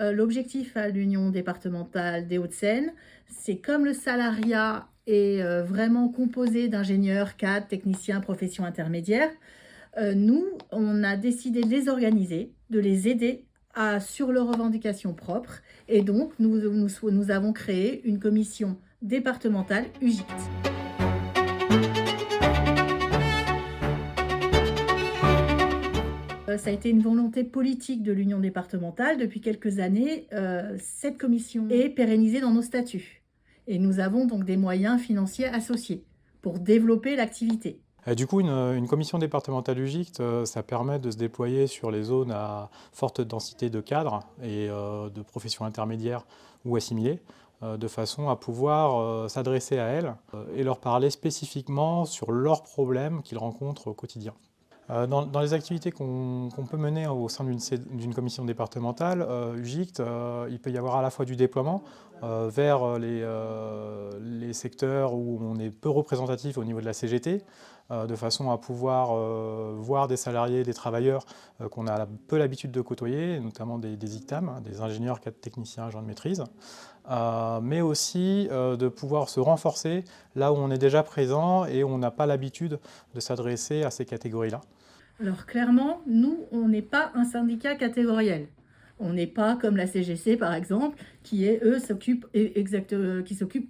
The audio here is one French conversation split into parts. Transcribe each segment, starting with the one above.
L'objectif à l'Union départementale des Hauts-de-Seine, c'est comme le salariat est, vraiment composé d'ingénieurs, cadres, techniciens, professions intermédiaires, nous, on a décidé de les organiser, de les aider à sur leurs revendications propres et donc nous avons créé une commission départementale UGICT. Ça a été une volonté politique de l'union départementale depuis quelques années. Cette commission est pérennisée dans nos statuts et nous avons donc des moyens financiers associés pour développer l'activité. Du coup, une commission départementale UGICT, ça permet de se déployer sur les zones à forte densité de cadres et de professions intermédiaires ou assimilées, de façon à pouvoir s'adresser à elles et leur parler spécifiquement sur leurs problèmes qu'ils rencontrent au quotidien. Dans les activités qu'on peut mener au sein d'une commission départementale, UGICT, il peut y avoir à la fois du déploiement vers les secteurs où on est peu représentatif au niveau de la CGT, de façon à pouvoir voir des salariés, des travailleurs qu'on a peu l'habitude de côtoyer, notamment des ICTAM, des ingénieurs, cadres techniciens, agents de maîtrise, mais aussi de pouvoir se renforcer là où on est déjà présent et où on n'a pas l'habitude de s'adresser à ces catégories-là. Alors clairement, nous, on n'est pas un syndicat catégoriel. On n'est pas comme la CGC par exemple, qui s'occupe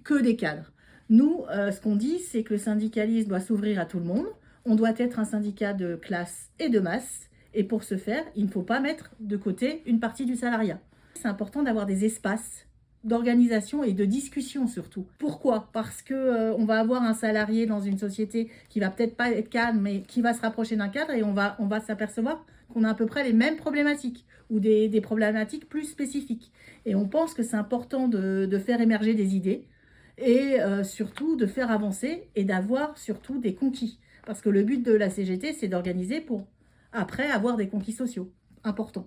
que des cadres. Nous, ce qu'on dit, c'est que le syndicalisme doit s'ouvrir à tout le monde. On doit être un syndicat de classe et de masse. Et pour ce faire, il ne faut pas mettre de côté une partie du salariat. C'est important d'avoir des espaces d'organisation et de discussion surtout. Pourquoi? Parce que on va avoir un salarié dans une société qui va peut-être pas être cadre, mais qui va se rapprocher d'un cadre et on va s'apercevoir qu'on a à peu près les mêmes problématiques ou des problématiques plus spécifiques. Et on pense que c'est important de faire émerger des idées et surtout de faire avancer et d'avoir surtout des conquis. Parce que le but de la CGT, c'est d'organiser pour après avoir des conquis sociaux importants.